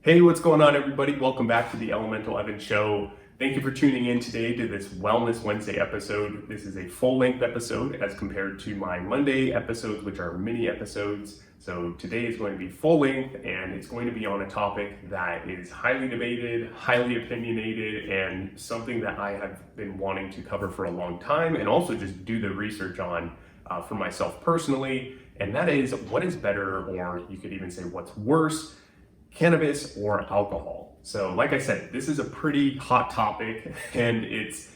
Hey, what's going on, everybody? Welcome back to the Elemental Evan Show. Thank you for tuning in today to this Wellness Wednesday episode. This is a full-length episode as compared to my Monday episodes, which are mini episodes. So today is going to be full-length, and it's going to be on a topic that is highly debated, highly opinionated, and something that I have been wanting to cover for a long time, and also just do the research on for myself personally. And that is, what is better, or you could even say what's worse, cannabis or alcohol? So like I said, this is a pretty hot topic, and it's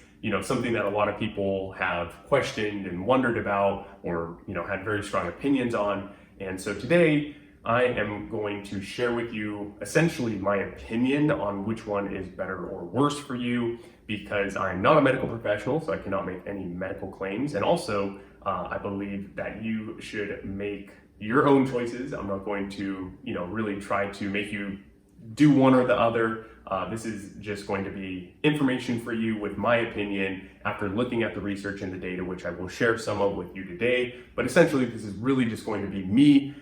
something that a lot of people have questioned and wondered about, or had very strong opinions on. And so today I am going to share with you essentially my opinion on which one is better or worse for you, because I'm not a medical professional, so I cannot make any medical claims. And also I believe that you should make your own choices. I'm not going to, really try to make you do one or the other. This is just going to be information for you with my opinion after looking at the research and the data, which I will share some of with you today. But essentially, this is really just going to be me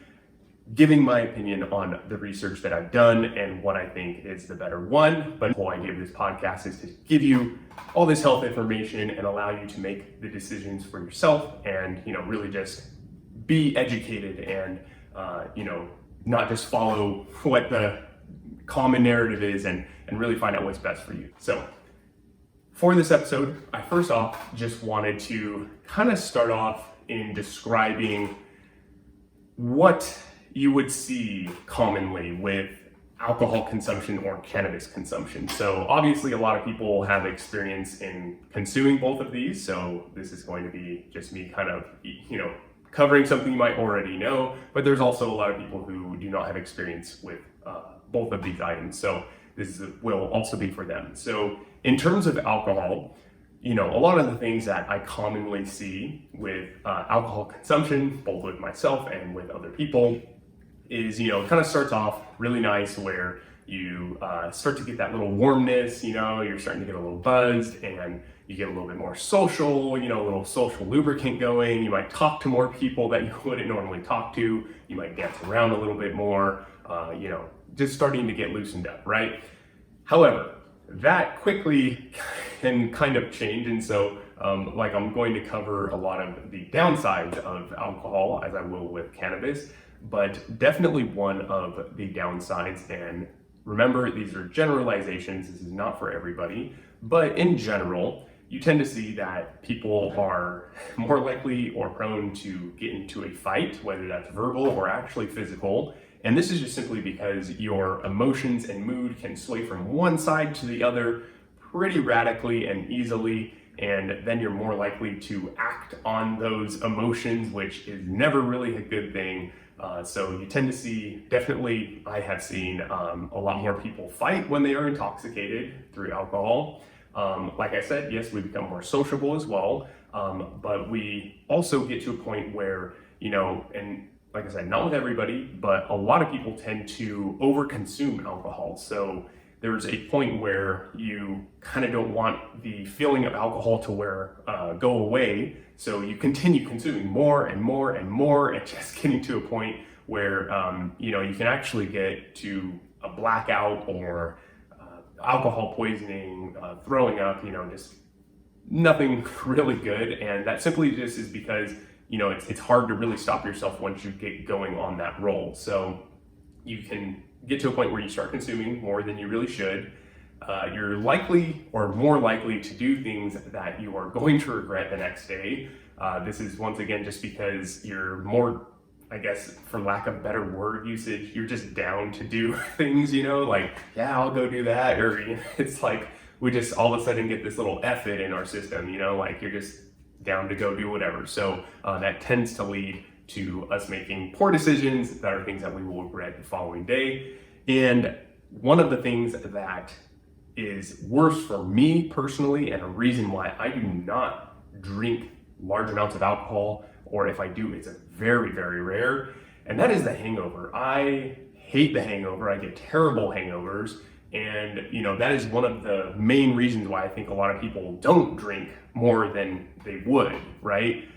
giving my opinion on the research that I've done and what I think is the better one. But the whole idea of this podcast is to give you all this health information and allow you to make the decisions for yourself, and really just be educated and not just follow what the common narrative is, and really find out what's best for you. So for this episode, I first off just wanted to kind of start off in describing what you would see commonly with alcohol consumption or cannabis consumption. So obviously a lot of people have experience in consuming both of these, so this is going to be just me kind of covering something you might already know, but there's also a lot of people who do not have experience with both of these items. So will also be for them. So in terms of alcohol, a lot of the things that I commonly see with alcohol consumption, both with myself and with other people, is, it kind of starts off really nice, where you start to get that little warmness, you're starting to get a little buzzed, and you get a little bit more social, a little social lubricant going. You might talk to more people that you wouldn't normally talk to. You might dance around a little bit more, just starting to get loosened up, right? However, that quickly can kind of change. And so I'm going to cover a lot of the downsides of alcohol, as I will with cannabis, but definitely one of the downsides, and remember, these are generalizations, this is not for everybody, but in general, you tend to see that people are more likely or prone to get into a fight, whether that's verbal or actually physical. And this is just simply because your emotions and mood can sway from one side to the other pretty radically and easily, and then you're more likely to act on those emotions, which is never really a good thing. So you tend to see, definitely I have seen a lot more people fight when they are intoxicated through alcohol. Like I said, yes, we become more sociable as well, but we also get to a point where, and like I said, not with everybody, but a lot of people tend to overconsume alcohol. So there's a point where you kind of don't want the feeling of alcohol to go away. So you continue consuming more and more and more, and just getting to a point where, you can actually get to a blackout or alcohol poisoning, throwing up, just nothing really good. And that simply just is because, it's hard to really stop yourself once you get going on that roll. So you can get to a point where you start consuming more than you really should. You're likely or more likely to do things that you are going to regret the next day. This is once again just because you're more, I guess, for lack of better word usage, you're just down to do things, like, yeah, I'll go do that. Or it's like we just all of a sudden get this little F it in our system, like you're just down to go do whatever. So that tends to lead to us making poor decisions that are things that we will regret the following day. And one of the things that is worse for me personally, and a reason why I do not drink large amounts of alcohol, or if I do, it's a very, very rare, and that is the hangover. I hate the hangover. I get terrible hangovers. And that is one of the main reasons why I think a lot of people don't drink more than they would, right?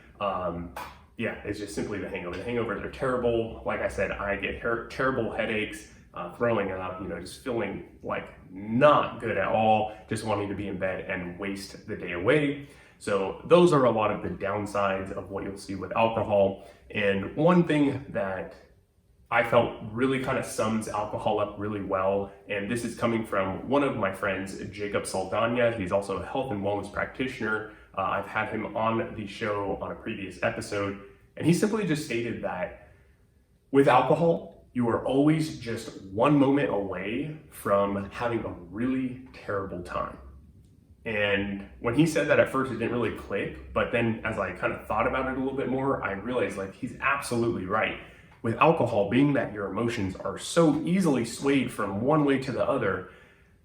It's just simply the hangover. The hangovers are terrible. Like I said, I get terrible headaches. throwing up, just feeling like not good at all, just wanting to be in bed and waste the day away. So those are a lot of the downsides of what you'll see with alcohol. And one thing that I felt really kind of sums alcohol up really well, and this is coming from one of my friends, Jacob Saldana. He's also a health and wellness practitioner. I've had him on the show on a previous episode, and he simply just stated that with alcohol, you are always just one moment away from having a really terrible time. And when he said that, at first it didn't really click, but then as I kind of thought about it a little bit more, I realized like he's absolutely right. With alcohol, being that your emotions are so easily swayed from one way to the other,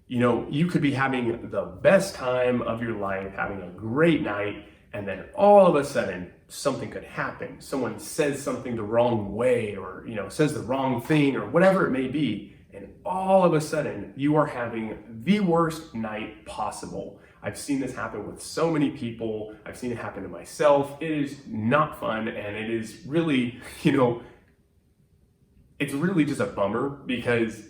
you could be having the best time of your life, having a great night, and then all of a sudden something could happen. Someone says something the wrong way, or says the wrong thing, or whatever it may be, and all of a sudden you are having the worst night possible. I've seen this happen with so many people. I've seen it happen to myself. It is not fun, and it is really, it's really just a bummer, because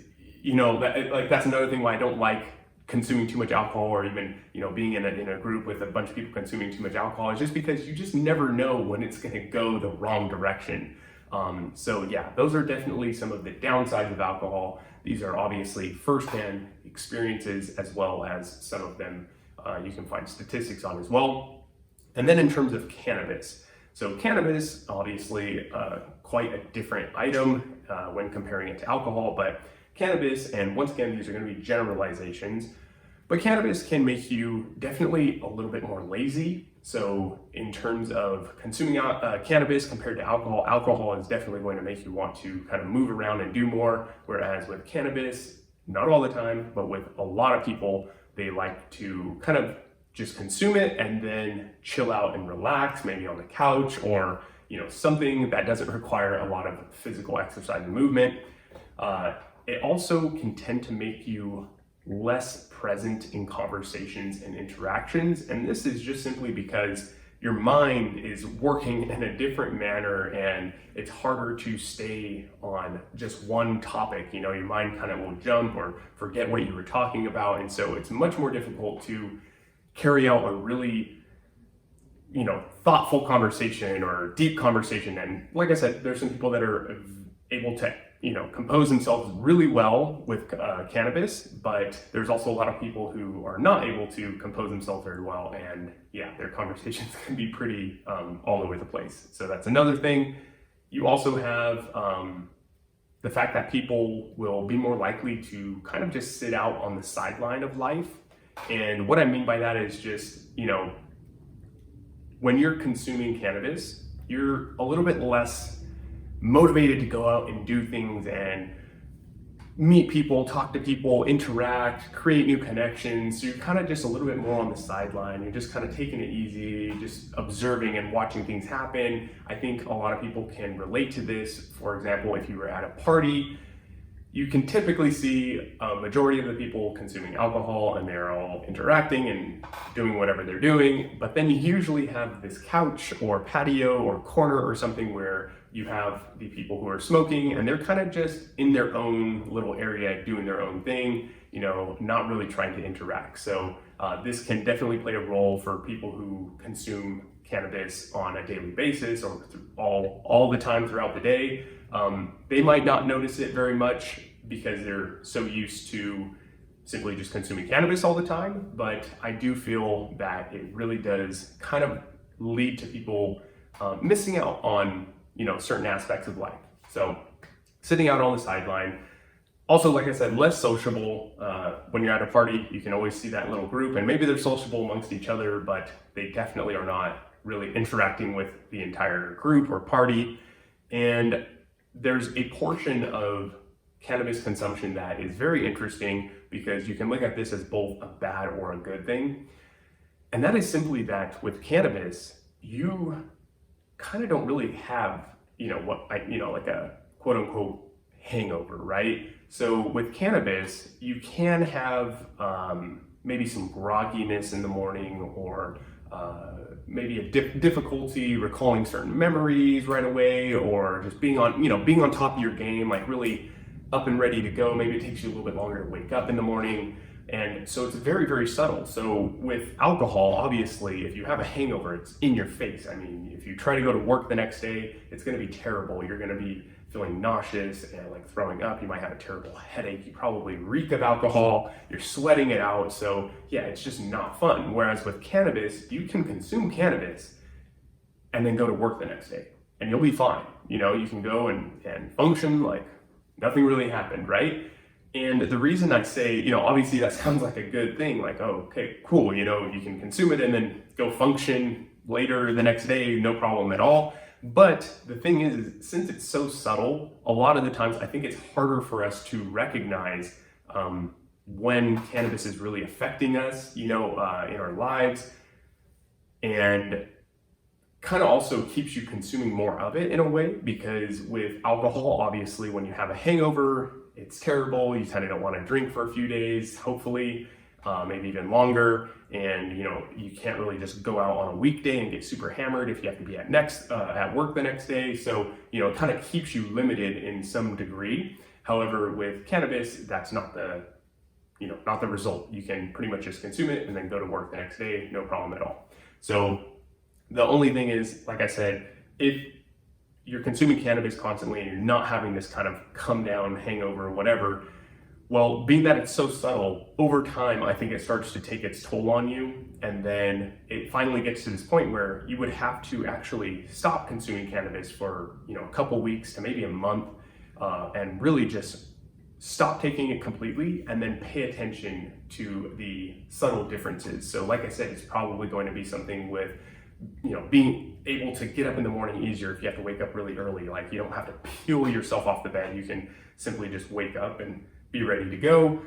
that's another thing why I don't like consuming too much alcohol, or even being in a group with a bunch of people consuming too much alcohol, is just because you just never know when it's going to go the wrong direction. So yeah, those are definitely some of the downsides of alcohol. These are obviously firsthand experiences, as well as some of them you can find statistics on as well. And then in terms of cannabis, so cannabis, obviously quite a different item when comparing it to alcohol, but cannabis, and once again, these are going to be generalizations, but cannabis can make you definitely a little bit more lazy. So in terms of consuming cannabis compared to alcohol, alcohol is definitely going to make you want to kind of move around and do more, whereas with cannabis, not all the time, but with a lot of people, they like to kind of just consume it and then chill out and relax, maybe on the couch, or something that doesn't require a lot of physical exercise and movement. It also can tend to make you less present in conversations and interactions, and this is just simply because your mind is working in a different manner, and it's harder to stay on just one topic. Your mind kind of will jump or forget what you were talking about, and so it's much more difficult to carry out a really thoughtful conversation or deep conversation. And like I said, there's some people that are able to compose themselves really well with cannabis, but there's also a lot of people who are not able to compose themselves very well, and yeah, their conversations can be pretty all over the place. So that's another thing. You also have the fact that people will be more likely to kind of just sit out on the sideline of life. And what I mean by that is just, when you're consuming cannabis, you're a little bit less motivated to go out and do things and meet people, talk to people, interact, create new connections. So you're kind of just a little bit more on the sideline. You're just kind of taking it easy, just observing and watching things happen. I think a lot of people can relate to this. For example, if you were at a party, you can typically see a majority of the people consuming alcohol, and they're all interacting and doing whatever they're doing. But then you usually have this couch or patio or corner or something where you have the people who are smoking, and they're kind of just in their own little area doing their own thing, not really trying to interact. So this can definitely play a role for people who consume cannabis on a daily basis, or all the time throughout the day. They might not notice it very much because they're so used to simply just consuming cannabis all the time, but I do feel that it really does kind of lead to people missing out on certain aspects of life. So sitting out on the sideline. Also, like I said, less sociable. When you're at a party, you can always see that little group, and maybe they're sociable amongst each other, but they definitely are not really interacting with the entire group or party. And there's a portion of cannabis consumption that is very interesting, because you can look at this as both a bad or a good thing. And that is simply that with cannabis, you kind of don't really have, like a quote unquote hangover, right? So with cannabis, you can have maybe some grogginess in the morning, or maybe a difficulty recalling certain memories right away, or just being on top of your game, like really up and ready to go. Maybe it takes you a little bit longer to wake up in the morning. And so it's very, very subtle. So with alcohol, obviously, if you have a hangover, it's in your face. I mean, if you try to go to work the next day, it's going to be terrible. You're going to be feeling nauseous and like throwing up. You might have a terrible headache. You probably reek of alcohol. You're sweating it out. So yeah, it's just not fun. Whereas with cannabis, you can consume cannabis and then go to work the next day and you'll be fine. You know, you can go and function like nothing really happened, right? And the reason I say, you know, obviously that sounds like a good thing, like, oh, okay, cool, you know, you can consume it and then go function later the next day, no problem at all. But the thing is since it's so subtle, a lot of the times I think it's harder for us to recognize when cannabis is really affecting us, you know, in our lives, and kind of also keeps you consuming more of it in a way, because with alcohol, obviously, when you have a hangover, it's terrible. You kind of don't want to drink for a few days, hopefully, maybe even longer. And, you know, you can't really just go out on a weekday and get super hammered if you have to be at work the next day. So, you know, it kind of keeps you limited in some degree. However, with cannabis, that's not the result. You can pretty much just consume it and then go to work the next day, no problem at all. So the only thing is, like I said, if you're consuming cannabis constantly and you're not having this kind of come down hangover or whatever, well, being that it's so subtle, over time, I think it starts to take its toll on you. And then it finally gets to this point where you would have to actually stop consuming cannabis for, you know, a couple weeks to maybe a month, and really just stop taking it completely and then pay attention to the subtle differences. So like I said, it's probably going to be something with, you know, being able to get up in the morning easier if you have to wake up really early. Like, you don't have to peel yourself off the bed. You can simply just wake up and be ready to go.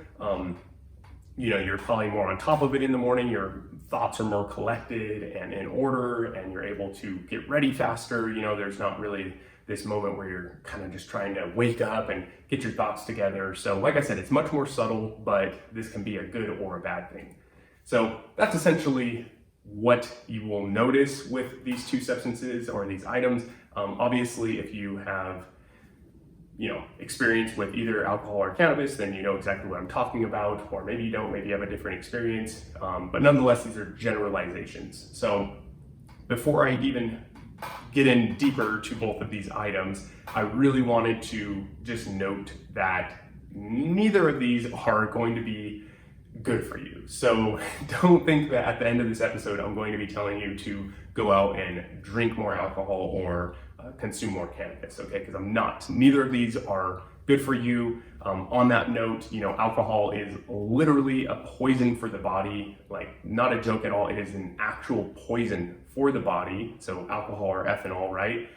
You know, you're probably more on top of it in the morning. Your thoughts are more collected and in order, and you're able to get ready faster. You know, there's not really this moment where you're kind of just trying to wake up and get your thoughts together. So like I said, it's much more subtle, but this can be a good or a bad thing. So that's essentially what you will notice with these two substances or these items. Obviously, if you have, you know, experience with either alcohol or cannabis, then you know exactly what I'm talking about, or maybe you don't, maybe you have a different experience. But nonetheless, these are generalizations. So before I even get in deeper to both of these items, I really wanted to just note that neither of these are going to be good for you. So don't think that at the end of this episode, I'm going to be telling you to go out and drink more alcohol or consume more cannabis, okay? Because I'm not. Neither of these are good for you. On that note, you know, alcohol is literally a poison for the body, like not a joke at all. It is an actual poison for the body. So alcohol or ethanol, right?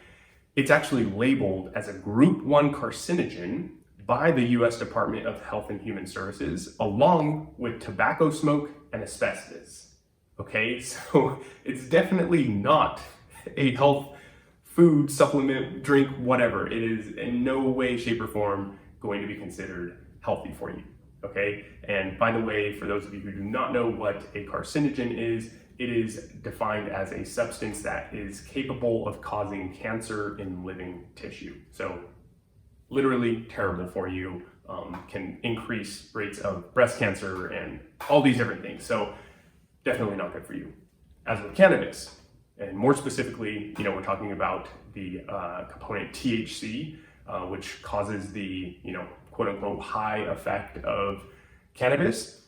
It's actually labeled as a group 1 carcinogen by the US Department of Health and Human Services, along with tobacco smoke and asbestos. Okay, so it's definitely not a health food, supplement, drink, whatever. It is in no way, shape, or form going to be considered healthy for you. Okay, and by the way, for those of you who do not know what a carcinogen is, it is defined as a substance that is capable of causing cancer in living tissue. So literally terrible for you, can increase rates of breast cancer and all these different things. So definitely not good for you. As with cannabis, and more specifically, you know, we're talking about the component THC, which causes the, you know, quote unquote high effect of cannabis.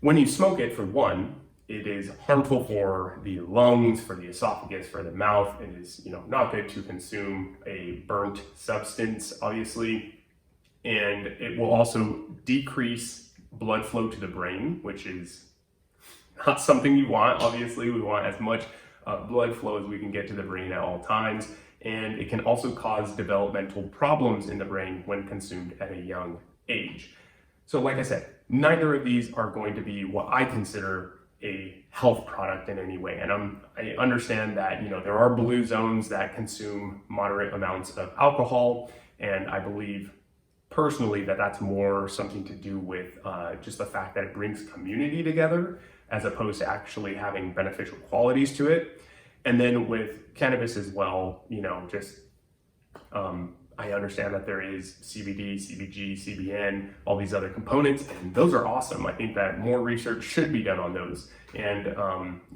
When you smoke it, for one, it is harmful for the lungs, for the esophagus, for the mouth. It is, you know, not good to consume a burnt substance, obviously. And it will also decrease blood flow to the brain, which is not something you want. Obviously, we want as much blood flow as we can get to the brain at all times. And it can also cause developmental problems in the brain when consumed at a young age. So like I said, neither of these are going to be what I consider a health product in any way. And I understand that, you know, there are blue zones that consume moderate amounts of alcohol. And I believe personally that that's more something to do with just the fact that it brings community together as opposed to actually having beneficial qualities to it. And then with cannabis as well, you know, just I understand that there is CBD, CBG, CBN, all these other components, and those are awesome. I think that more research should be done on those. And,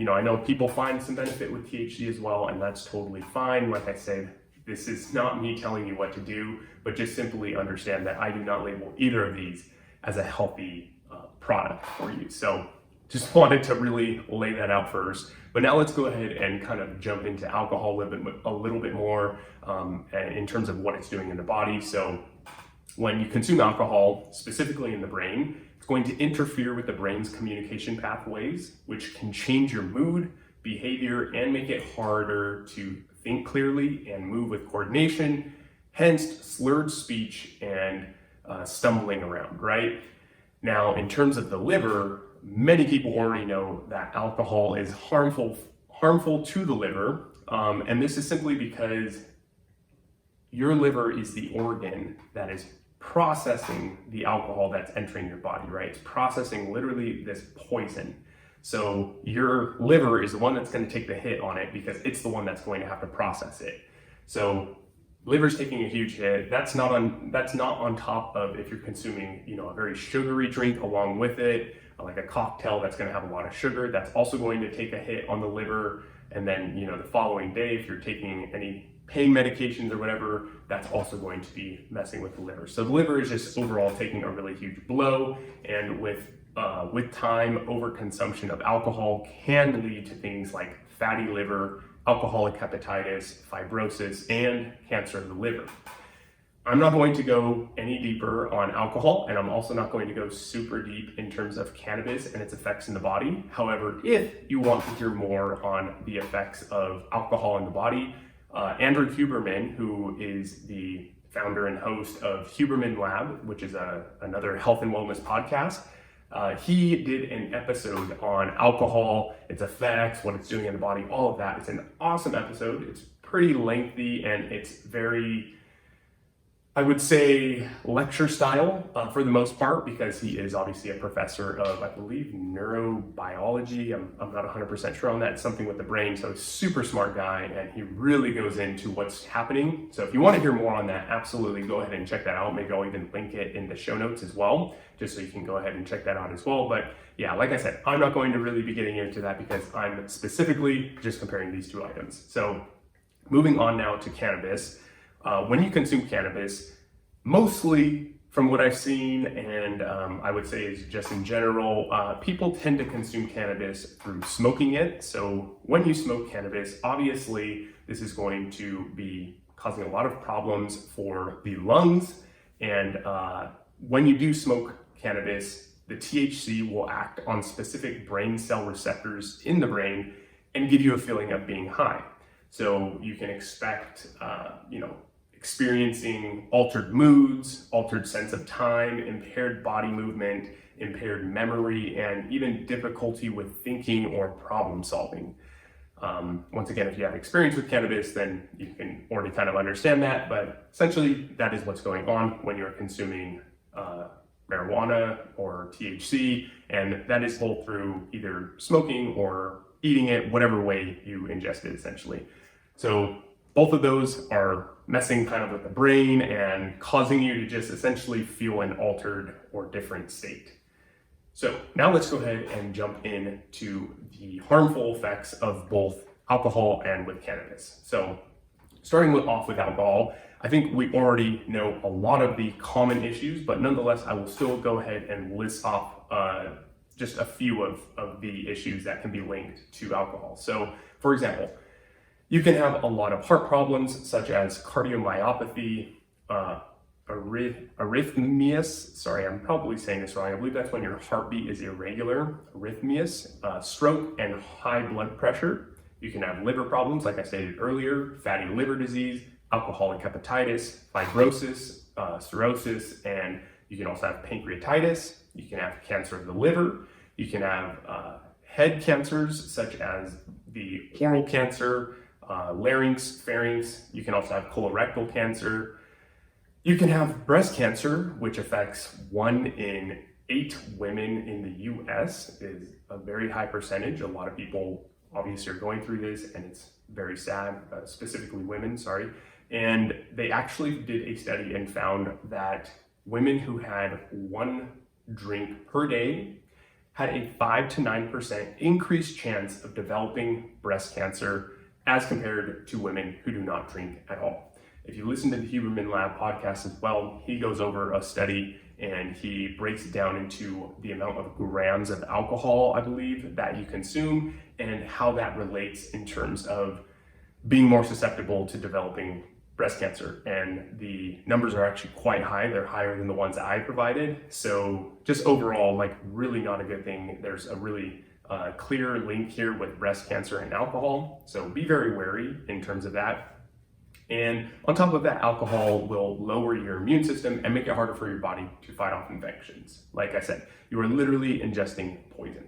I know people find some benefit with THC as well, and that's totally fine. Like I said, this is not me telling you what to do, but just simply understand that I do not label either of these as a healthy product for you. So just wanted to really lay that out first. But now let's go ahead and kind of jump into alcohol a little bit more in terms of what it's doing in the body. So when you consume alcohol, specifically in the brain, it's going to interfere with the brain's communication pathways, which can change your mood, behavior, and make it harder to think clearly and move with coordination, hence slurred speech and stumbling around, right? Now, in terms of the liver, many people already know that alcohol is harmful to the liver, and this is simply because your liver is the organ that is processing the alcohol that's entering your body, right? It's processing literally this poison. So your liver is the one that's going to take the hit on it because it's the one that's going to have to process it. So liver's taking a huge hit. That's not on top of if you're consuming, a very sugary drink along with it, like a cocktail that's going to have a lot of sugar. That's also going to take a hit on the liver. And then, the following day, if you're taking any pain medications or whatever, that's also going to be messing with the liver. So the liver is just overall taking a really huge blow. And with time, overconsumption of alcohol can lead to things like fatty liver, alcoholic hepatitis, fibrosis, and cancer of the liver. I'm not going to go any deeper on alcohol, and I'm also not going to go super deep in terms of cannabis and its effects in the body. However, if you want to hear more on the effects of alcohol in the body, Andrew Huberman, who is the founder and host of Huberman Lab, which is another health and wellness podcast, he did an episode on alcohol, its effects, what it's doing in the body, all of that. It's an awesome episode. It's pretty lengthy and it's very, I would say, lecture style for the most part, because he is obviously a professor of, I believe, neurobiology. I'm not 100% sure on that. It's something with the brain. So he's a super smart guy, and he really goes into what's happening. So if you want to hear more on that, absolutely go ahead and check that out. Maybe I'll even link it in the show notes as well, just so you can go ahead and check that out as well. But yeah, like I said, I'm not going to really be getting into that because I'm specifically just comparing these two items. So moving on now to cannabis. When you consume cannabis, mostly from what I've seen, and I would say is just in general, people tend to consume cannabis through smoking it. So when you smoke cannabis, obviously this is going to be causing a lot of problems for the lungs. And when you do smoke cannabis, the THC will act on specific brain cell receptors in the brain and give you a feeling of being high. So you can expect, experiencing altered moods, altered sense of time, impaired body movement, impaired memory, and even difficulty with thinking or problem solving. Once again, if you have experience with cannabis, then you can already kind of understand that, but essentially that is what's going on when you're consuming marijuana or THC, and that is both through either smoking or eating it, whatever way you ingest it essentially. So both of those are messing kind of with the brain and causing you to just essentially feel an altered or different state. So now let's go ahead and jump into the harmful effects of both alcohol and with cannabis. So starting off with alcohol, I think we already know a lot of the common issues, but nonetheless, I will still go ahead and list off just a few of the issues that can be linked to alcohol. So for example, you can have a lot of heart problems such as cardiomyopathy, arrhythmias, sorry, I'm probably saying this wrong. I believe that's when your heartbeat is irregular, arrhythmias, stroke, and high blood pressure. You can have liver problems, like I stated earlier, fatty liver disease, alcoholic hepatitis, fibrosis, cirrhosis, and you can also have pancreatitis. You can have cancer of the liver. You can have head cancers such as the oral cancer, larynx, pharynx. You can also have colorectal cancer. You can have breast cancer, which affects 1 in 8 women in the US, is a very high percentage. A lot of people obviously are going through this, and it's very sad, specifically women, sorry. And they actually did a study and found that women who had one drink per day had a 5 to 9% increased chance of developing breast cancer as compared to women who do not drink at all. If you listen to the Huberman Lab podcast as well, he goes over a study and he breaks it down into the amount of grams of alcohol, I believe, that you consume and how that relates in terms of being more susceptible to developing breast cancer. And the numbers are actually quite high. They're higher than the ones I provided. So just overall, like really not a good thing. There's a really clear link here with breast cancer and alcohol. So be very wary in terms of that. And on top of that, alcohol will lower your immune system and make it harder for your body to fight off infections. Like I said, you are literally ingesting poison.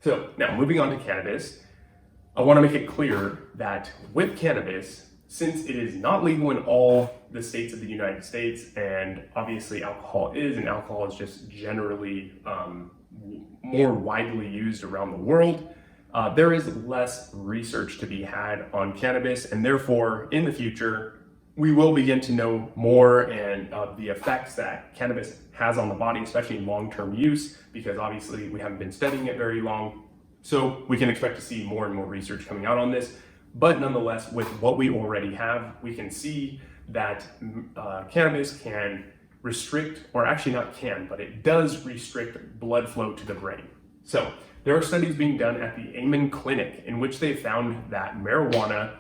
So now moving on to cannabis, I want to make it clear that with cannabis, since it is not legal in all the states of the United States, and obviously alcohol is, and alcohol is just generally more widely used around the world, there is less research to be had on cannabis, and therefore in the future, we will begin to know more and the effects that cannabis has on the body, especially in long-term use, because obviously we haven't been studying it very long. So we can expect to see more and more research coming out on this. But nonetheless, with what we already have, we can see that cannabis can restrict, or actually not can, but it does restrict blood flow to the brain. So there are studies being done at the Amen Clinic in which they found that marijuana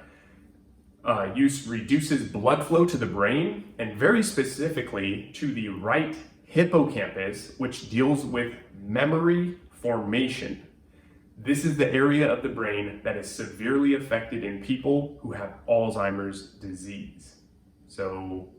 use reduces blood flow to the brain, and very specifically to the right hippocampus, which deals with memory formation. This is the area of the brain that is severely affected in people who have Alzheimer's disease. So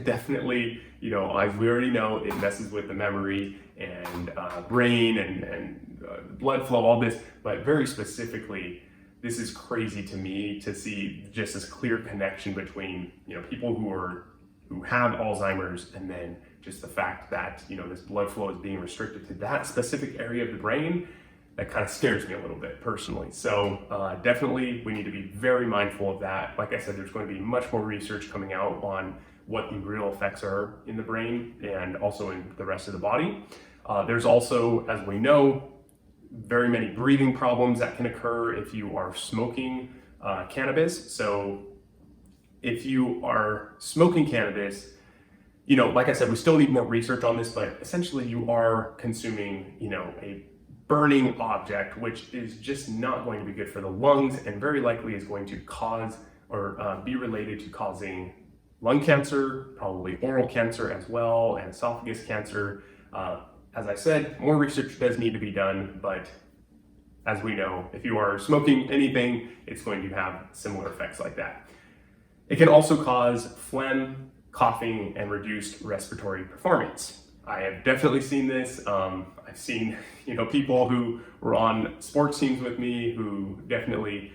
definitely, as we already know, it messes with the memory and brain and blood flow, all this, but very specifically, this is crazy to me to see just this clear connection between, people who have Alzheimer's and then just the fact that, this blood flow is being restricted to that specific area of the brain. That kind of scares me a little bit personally. So definitely we need to be very mindful of that. Like I said, there's going to be much more research coming out on what the real effects are in the brain and also in the rest of the body. There's also, as we know, very many breathing problems that can occur if you are smoking cannabis. So if you are smoking cannabis, like I said, we still need more research on this, but essentially you are consuming, a burning object, which is just not going to be good for the lungs and very likely is going to cause or be related to causing lung cancer, probably oral cancer as well, and esophagus cancer. As I said, more research does need to be done, but as we know, if you are smoking anything, it's going to have similar effects like that. It can also cause phlegm, coughing, and reduced respiratory performance. I have definitely seen this. I've seen, people who were on sports teams with me who definitely,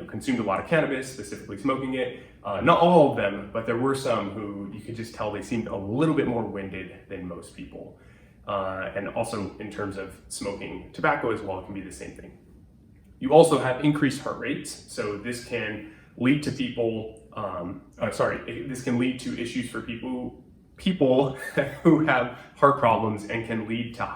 consumed a lot of cannabis, specifically smoking it. Not all of them, but there were some who you could just tell they seemed a little bit more winded than most people. And also in terms of smoking tobacco as well, it can be the same thing. You also have increased heart rates. So this can lead to this can lead to issues for people who have heart problems and can lead to a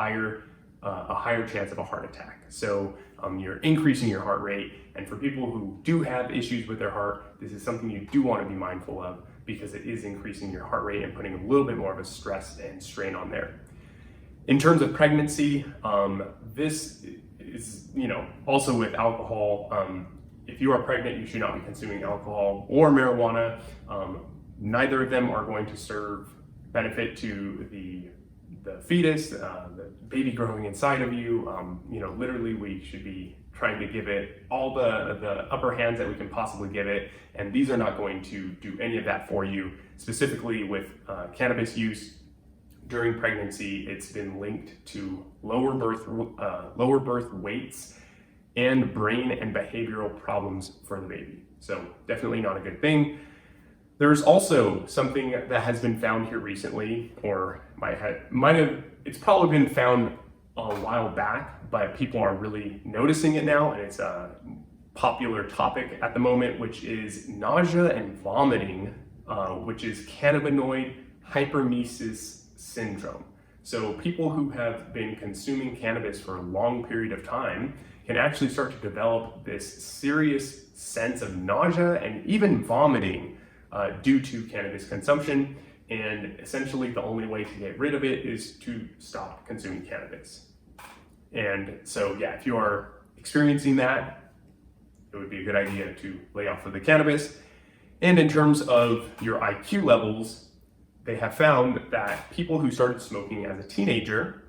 higher chance of a heart attack. So you're increasing your heart rate, and for people who do have issues with their heart, this is something you do want to be mindful of because it is increasing your heart rate and putting a little bit more of a stress and strain on there. In terms of pregnancy, this is, also with alcohol. If you are pregnant, you should not be consuming alcohol or marijuana. Neither of them are going to serve benefit to the fetus, the baby growing inside of you. Literally we should be trying to give it all the upper hands that we can possibly give it. And these are not going to do any of that for you. Specifically with cannabis use during pregnancy, it's been linked to lower birth weights and brain and behavioral problems for the baby. So definitely not a good thing. There's also something that has been found here recently, or it's probably been found a while back, but people are really noticing it now, and it's popular topic at the moment, which is nausea and vomiting, which is cannabinoid hyperemesis syndrome. So people who have been consuming cannabis for a long period of time can actually start to develop this serious sense of nausea and even vomiting due to cannabis consumption. And essentially the only way to get rid of it is to stop consuming cannabis. And so yeah, if you are experiencing that, it would be a good idea to lay off of the cannabis. And in terms of your IQ levels, they have found that people who started smoking as a teenager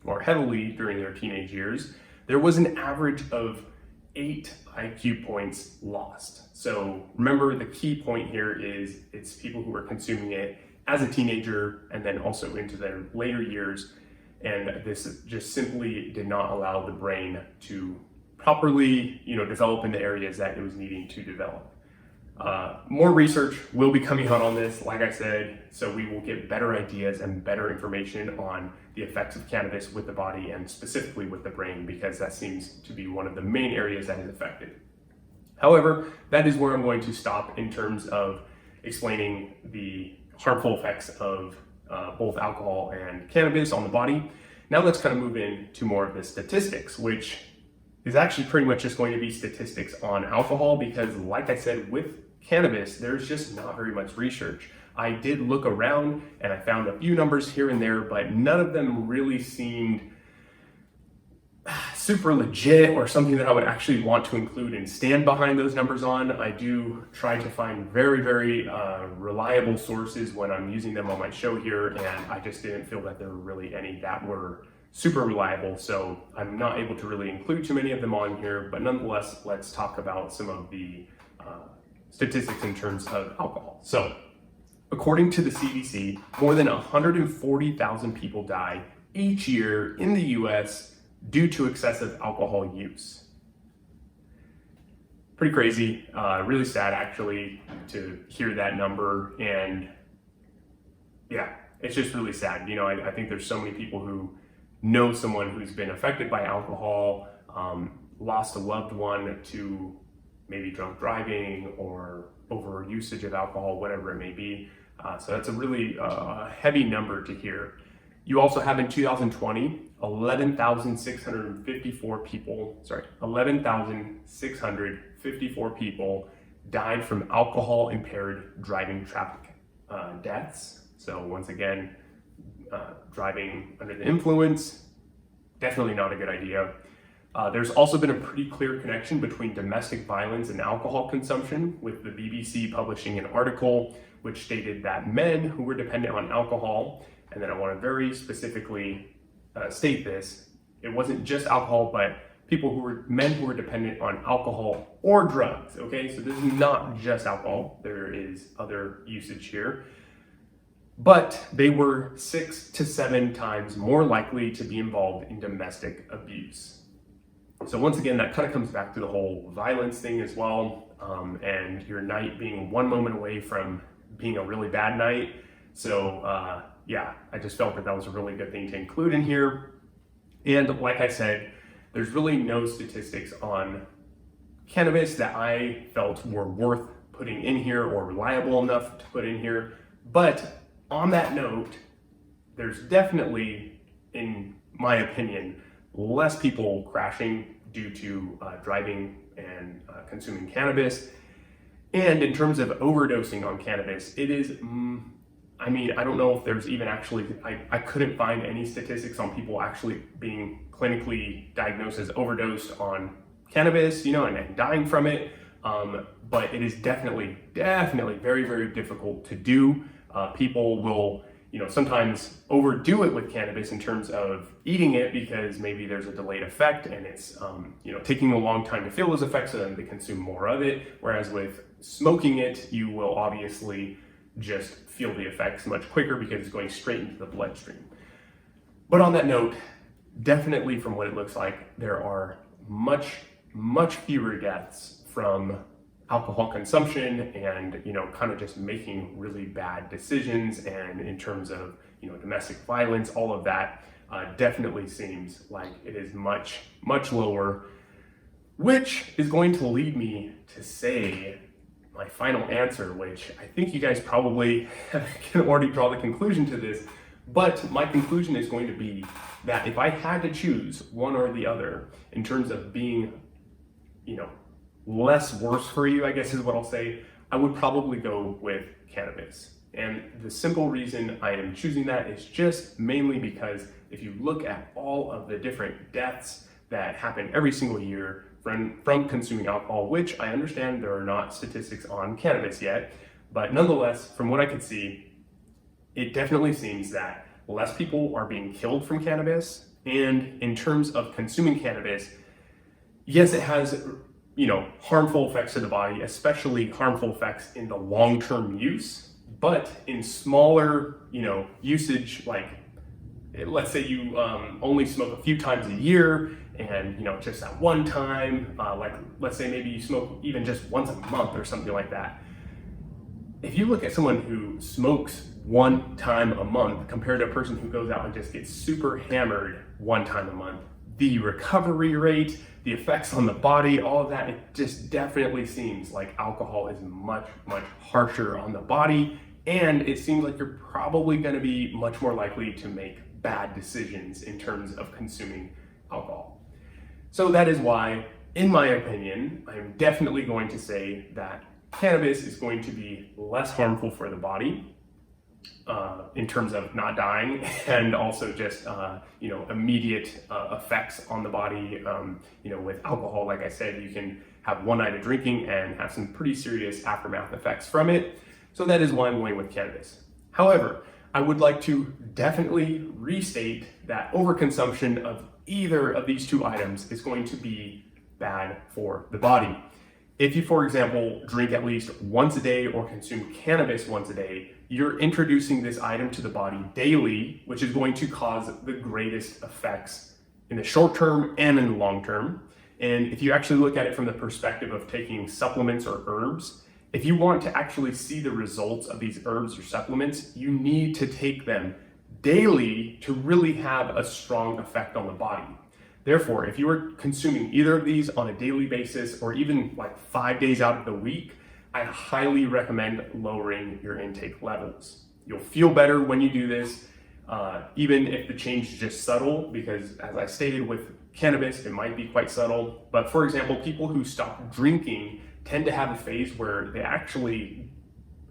or heavily during their teenage years, there was an average of 8 IQ points lost. So remember, the key point here is it's people who were consuming it as a teenager and then also into their later years. And this just simply did not allow the brain to properly, develop in the areas that it was needing to develop. More research will be coming out on this, like I said, so we will get better ideas and better information on the effects of cannabis with the body and specifically with the brain, because that seems to be one of the main areas that is affected. However, that is where I'm going to stop in terms of explaining the harmful effects of both alcohol and cannabis on the body. Now let's kind of move into more of the statistics, which is actually pretty much just going to be statistics on alcohol, because like I said, with cannabis, there's just not very much research. I did look around and I found a few numbers here and there, but none of them really seemed super legit or something that I would actually want to include and stand behind those numbers on. I do try to find very, very reliable sources when I'm using them on my show here, and I just didn't feel that there were really any that were super reliable, so I'm not able to really include too many of them on here. But nonetheless, let's talk about some of the statistics in terms of alcohol. So according to the CDC, more than 140,000 people die each year in the US due to excessive alcohol use. Pretty crazy, really sad actually to hear that number. And yeah, it's just really sad. I think there's so many people who know someone who's been affected by alcohol, lost a loved one to maybe drunk driving or over usage of alcohol, whatever it may be. So that's a really heavy number to hear. You also have in 2020, 11,654 people died from alcohol impaired driving traffic deaths. So once again, driving under the influence, definitely not a good idea. There's also been a pretty clear connection between domestic violence and alcohol consumption, with the BBC publishing an article which stated that men who were dependent on alcohol, and then I want to very specifically state this, it wasn't just alcohol, but men who were dependent on alcohol or drugs, okay? So this is not just alcohol, there is other usage here. But they were 6 to 7 times more likely to be involved in domestic abuse. So once again, that kind of comes back to the whole violence thing as well, and your night being one moment away from being a really bad night. So yeah, I just felt that was a really good thing to include in here. And like I said, there's really no statistics on cannabis that I felt were worth putting in here or reliable enough to put in here. But on that note, there's definitely, in my opinion, less people crashing due to driving and consuming cannabis. And in terms of overdosing on cannabis, it is, I don't know if there's even actually, I couldn't find any statistics on people actually being clinically diagnosed as overdosed on cannabis, and dying from it. But it is definitely very, very difficult to do. People will, sometimes overdo it with cannabis in terms of eating it because maybe there's a delayed effect and it's, taking a long time to feel those effects, so then they consume more of it. Whereas with smoking it, you will obviously just feel the effects much quicker because it's going straight into the bloodstream. But on that note, definitely from what it looks like, there are much fewer deaths from alcohol consumption and kind of just making really bad decisions, and in terms of domestic violence, all of that definitely seems like it is much lower. Which is going to lead me to say my final answer, which I think you guys probably can already draw the conclusion to this, but my conclusion is going to be that if I had to choose one or the other in terms of being, less worse for you, I guess is what I'll say, I would probably go with cannabis. And the simple reason I am choosing that is just mainly because if you look at all of the different deaths that happen every single year from consuming alcohol, which I understand there are not statistics on cannabis yet, but nonetheless, from what I can see, it definitely seems that less people are being killed from cannabis. And in terms of consuming cannabis, yes, it has harmful effects to the body, especially harmful effects in the long-term use, but in smaller usage, like let's say you only smoke a few times a year, and just that one time, like let's say maybe you smoke even just once a month or something like that. If you look at someone who smokes one time a month compared to a person who goes out and just gets super hammered one time a month, the recovery rate, the effects on the body, all of that, it just definitely seems like alcohol is much, much harsher on the body. And it seems like you're probably going to be much more likely to make bad decisions in terms of consuming alcohol. So that is why, in my opinion, I'm definitely going to say that cannabis is going to be less harmful for the body in terms of not dying, and also just immediate effects on the body. With alcohol, like I said, you can have one night of drinking and have some pretty serious aftermath effects from it. So that is why I'm going with cannabis. However, I would like to definitely restate that overconsumption of either of these two items is going to be bad for the body. If you, for example, drink at least once a day or consume cannabis once a day, you're introducing this item to the body daily, which is going to cause the greatest effects in the short term and in the long term. And if you actually look at it from the perspective of taking supplements or herbs, if you want to actually see the results of these herbs or supplements, you need to take them daily to really have a strong effect on the body. Therefore, if you are consuming either of these on a daily basis or even like 5 days out of the week, I highly recommend lowering your intake levels. You'll feel better when you do this, even if the change is just subtle, because as I stated with cannabis, it might be quite subtle. But for example, people who stop drinking tend to have a phase where they actually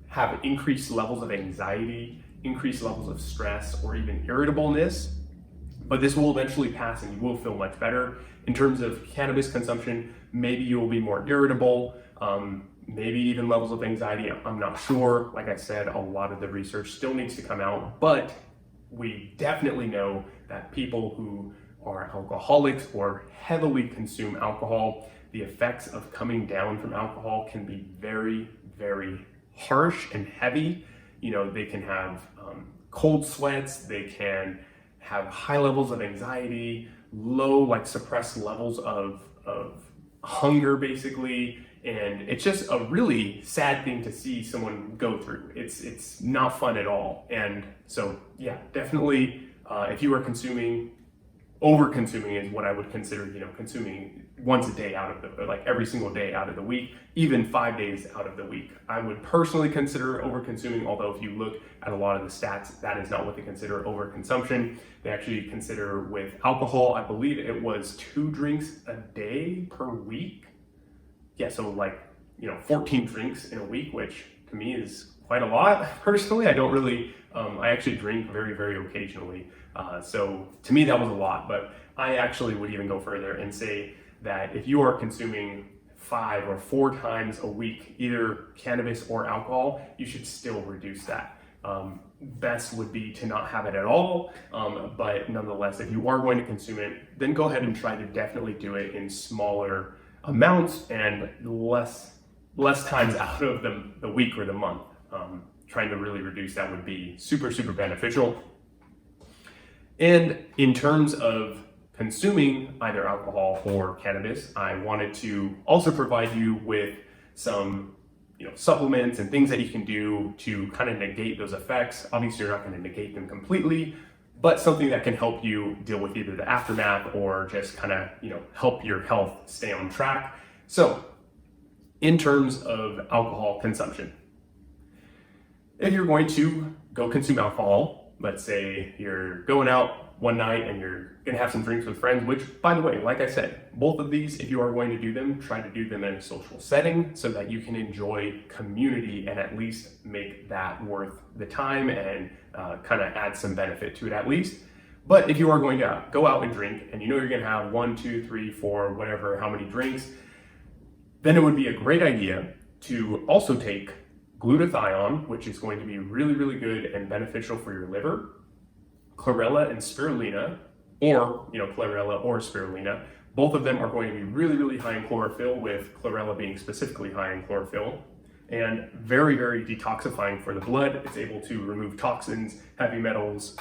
have increased levels of anxiety, increased levels of stress, or even irritableness. But this will eventually pass and you will feel much better. In terms of cannabis consumption, maybe you will be more irritable, maybe even levels of anxiety, I'm not sure. Like I said, a lot of the research still needs to come out, but we definitely know that people who are alcoholics or heavily consume alcohol, the effects of coming down from alcohol can be very, very harsh and heavy. They can have cold sweats, they can have high levels of anxiety, low, suppressed levels of hunger, basically. And it's just a really sad thing to see someone go through. It's not fun at all. And so, yeah, definitely, if you are over-consuming is what I would consider, consuming once a day out of every single day out of the week, even 5 days out of the week. I would personally consider over-consuming, although if you look at a lot of the stats, that is not what they consider over-consumption. They actually consider with alcohol, I believe it was 2 drinks a day per week. Yeah, so 14 drinks in a week, which to me is quite a lot. Personally, I don't really, I actually drink very, very occasionally. So to me, that was a lot, but I actually would even go further and say that if you are consuming 5 or 4 times a week, either cannabis or alcohol, you should still reduce that. Best would be to not have it at all, but nonetheless, if you are going to consume it, then go ahead and try to definitely do it in smaller amounts and less times out of the week or the month. Trying to really reduce that would be super, super beneficial. And in terms of consuming either alcohol or cannabis, I wanted to also provide you with some supplements and things that you can do to kind of negate those effects. Obviously, you're not going to negate them completely, but something that can help you deal with either the aftermath or just kind of, help your health stay on track. So in terms of alcohol consumption, if you're going to go consume alcohol, let's say you're going out one night and you're going to have some drinks with friends, which, by the way, like I said, both of these, if you are going to do them, try to do them in a social setting so that you can enjoy community and at least make that worth the time and kind of add some benefit to it at least. But if you are going to go out and drink and you're going to have 1, 2, 3, 4, whatever, how many drinks, then it would be a great idea to also take glutathione, which is going to be really, really good and beneficial for your liver, chlorella and spirulina, or chlorella or spirulina. Both of them are going to be really, really high in chlorophyll, with chlorella being specifically high in chlorophyll, and very, very detoxifying for the blood. It's able to remove toxins, heavy metals,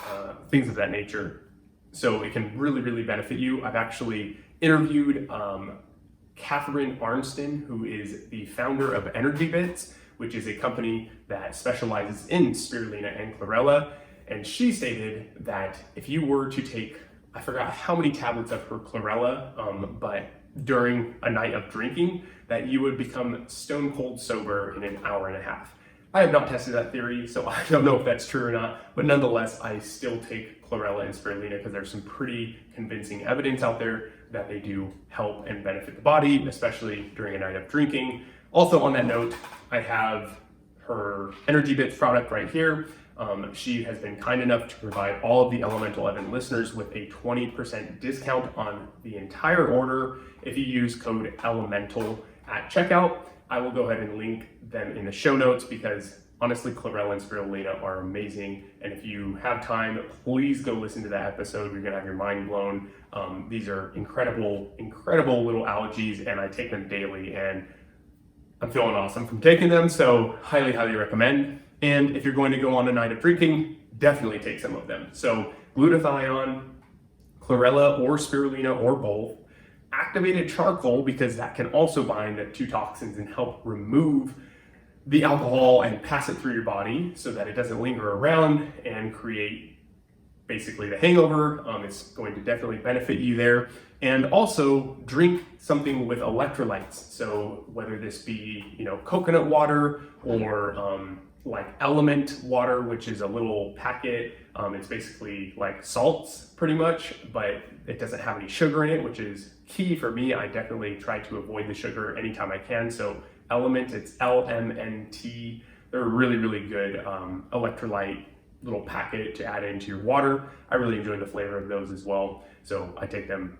things of that nature. So it can really, really benefit you. I've actually interviewed Catherine Arnston, who is the founder of Energy Bits, which is a company that specializes in spirulina and chlorella. And she stated that if you were to take, I forgot how many tablets of her chlorella, but during a night of drinking, that you would become stone cold sober in an hour and a half. I have not tested that theory, so I don't know if that's true or not, but nonetheless, I still take chlorella and spirulina because there's some pretty convincing evidence out there that they do help and benefit the body, especially during a night of drinking. Also on that note, I have her Energy Bits product right here. She has been kind enough to provide all of the Elemental Evan listeners with a 20% discount on the entire order if you use code ELEMENTAL at checkout. I will go ahead and link them in the show notes because honestly, chlorella and spirulina are amazing. And if you have time, please go listen to that episode. You're gonna have your mind blown. These are incredible, incredible little algaes, and I take them daily and I'm feeling awesome from taking them. So highly, highly recommend. And if you're going to go on a night of drinking, definitely take some of them. So glutathione, chlorella or spirulina or both, activated charcoal, because that can also bind to toxins and help remove the alcohol and pass it through your body so that it doesn't linger around and create basically the hangover. It's going to definitely benefit you there. And also drink something with electrolytes. So whether this be, coconut water or like Element water, which is a little packet. It's basically like salts pretty much, but it doesn't have any sugar in it, which is key for me. I definitely try to avoid the sugar anytime I can. So Element, it's LMNT. They're a really, really good electrolyte little packet to add into your water. I really enjoy the flavor of those as well. So I take them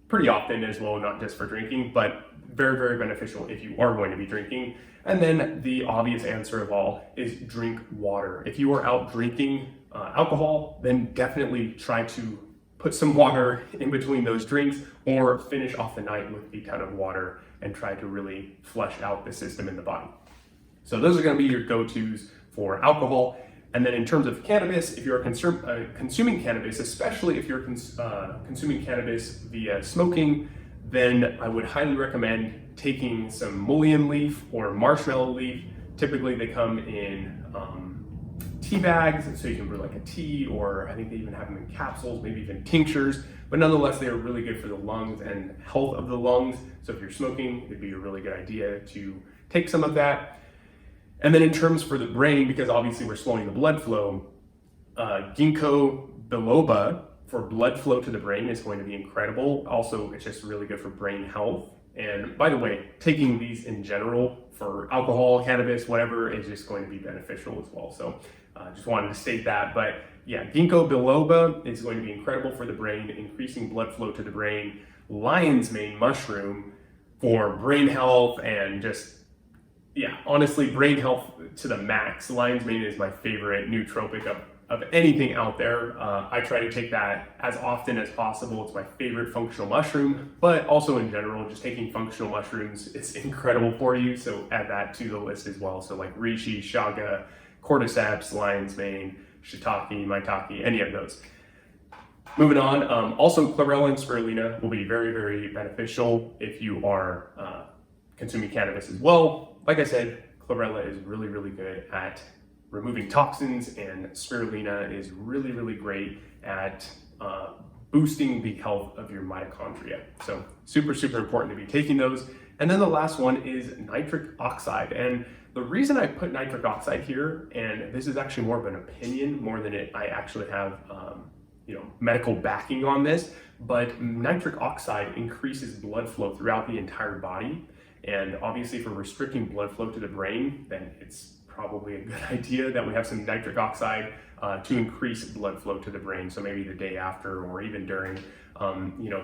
pretty often as well, not just for drinking, but very, very beneficial if you are going to be drinking. And then the obvious answer of all is drink water. If you are out drinking alcohol, then definitely try to put some water in between those drinks or finish off the night with a ton of water and try to really flush out the system in the body. So those are going to be your go-tos for alcohol. And then in terms of cannabis, if you're consuming cannabis, especially if you're consuming cannabis via smoking, then I would highly recommend taking some mullein leaf or marshmallow leaf. Typically they come in tea bags, so you can brew like a tea, or I think they even have them in capsules, maybe even tinctures, but nonetheless, they are really good for the lungs and health of the lungs. So if you're smoking, it'd be a really good idea to take some of that. And then in terms for the brain, because obviously we're slowing the blood flow, ginkgo biloba for blood flow to the brain is going to be incredible. Also, it's just really good for brain health. And by the way, taking these in general for alcohol, cannabis, whatever, is just going to be beneficial as well. So just wanted to state that. But yeah, ginkgo biloba is going to be incredible for the brain, increasing blood flow to the brain. Lion's mane mushroom for brain health and just, yeah, honestly, brain health to the max. Lion's mane is my favorite nootropic of anything out there. I try to take that as often as possible. It's my favorite functional mushroom, but also in general, just taking functional mushrooms is incredible for you. So add that to the list as well. So like reishi, chaga, cordyceps, lion's mane, shiitake, maitake, any of those. Moving on, also chlorella and spirulina will be very, very beneficial if you are consuming cannabis as well. Like I said, chlorella is really, really good at removing toxins, and spirulina is really, really great at boosting the health of your mitochondria. So super, super important to be taking those. And then the last one is nitric oxide. And the reason I put nitric oxide here, and this is actually more of an opinion more than I actually have medical backing on this, but nitric oxide increases blood flow throughout the entire body. And obviously for restricting blood flow to the brain, then it's probably a good idea that we have some nitric oxide to increase blood flow to the brain. So maybe the day after or even during,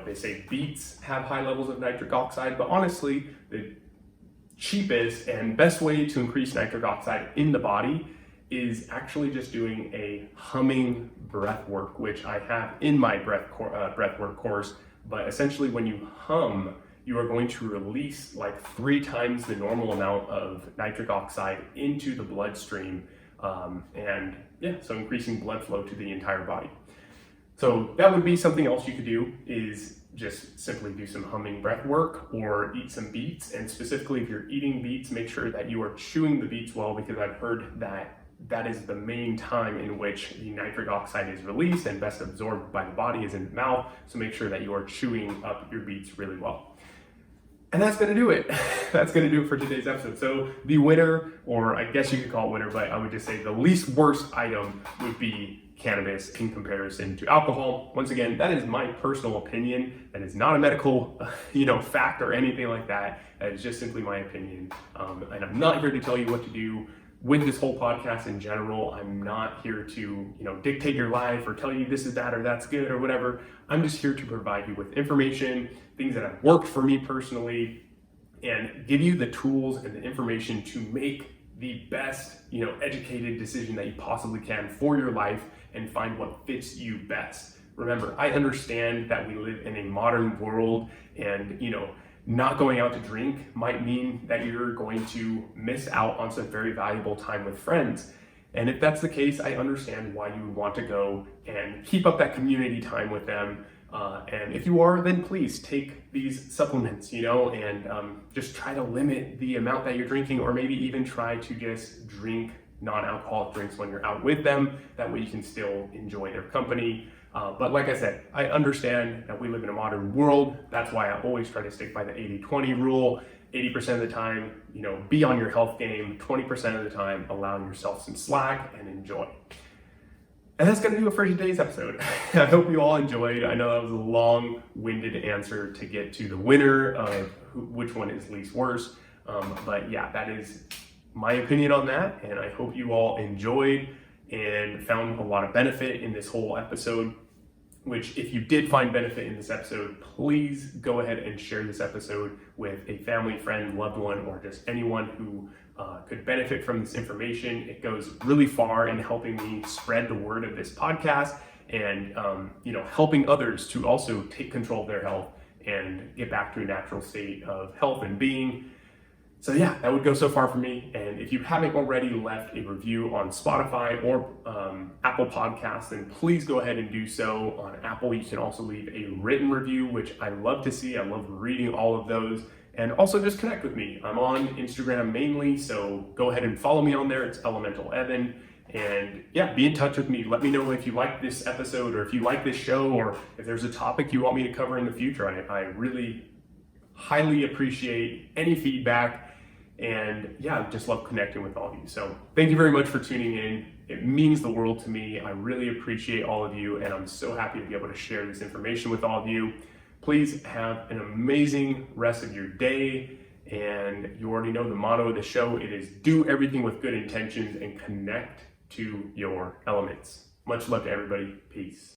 they say beets have high levels of nitric oxide, but honestly, the cheapest and best way to increase nitric oxide in the body is actually just doing a humming breath work, which I have in my breath work course. But essentially when you hum, you are going to release like 3 times the normal amount of nitric oxide into the bloodstream. So increasing blood flow to the entire body. So that would be something else you could do, is just simply do some humming breath work or eat some beets. And specifically if you're eating beets, make sure that you are chewing the beets well, because I've heard that is the main time in which the nitric oxide is released and best absorbed by the body is in the mouth. So make sure that you are chewing up your beets really well. And that's going to do it. That's going to do it for today's episode. So the winner, or I guess you could call it winner, but I would just say the least worst item would be cannabis in comparison to alcohol. Once again, that is my personal opinion. That is not a medical, fact or anything like that. That is just simply my opinion. And I'm not here to tell you what to do with this whole podcast in general. I'm not here to, dictate your life or tell you this is bad or that's good or whatever. I'm just here to provide you with information, things that have worked for me personally, and give you the tools and the information to make the best, educated decision that you possibly can for your life and find what fits you best. Remember, I understand that we live in a modern world, and, not going out to drink might mean that you're going to miss out on some very valuable time with friends. And if that's the case, I understand why you would want to go and keep up that community time with them. And if you are, then please take these supplements, and just try to limit the amount that you're drinking, or maybe even try to just drink non-alcoholic drinks when you're out with them. That way you can still enjoy their company. But like I said, I understand that we live in a modern world. That's why I always try to stick by the 80-20 rule. 80% of the time, be on your health game. 20% of the time, allow yourself some slack and enjoy. And that's going to do it for today's episode. I hope you all enjoyed. I know that was a long-winded answer to get to the winner of which one is least worst. But yeah, that is my opinion on that. And I hope you all enjoyed and found a lot of benefit in this whole episode. Which, if you did find benefit in this episode, please go ahead and share this episode with a family, friend, loved one, or just anyone who could benefit from this information. It goes really far in helping me spread the word of this podcast and helping others to also take control of their health and get back to a natural state of health and being. So yeah, that would go so far for me. And if you haven't already left a review on Spotify or Apple Podcasts, then please go ahead and do so. On Apple, you can also leave a written review, which I love to see. I love reading all of those. And also just connect with me. I'm on Instagram mainly, so go ahead and follow me on there. It's Elemental Evan. And yeah, be in touch with me. Let me know if you like this episode, or if you like this show, or if there's a topic you want me to cover in the future. I really highly appreciate any feedback. And yeah, just love connecting with all of you. So thank you very much for tuning in. It means the world to me. I really appreciate all of you, and I'm so happy to be able to share this information with all of you. Please have an amazing rest of your day. And you already know the motto of the show. It is do everything with good intentions and connect to your elements. Much love to everybody. Peace.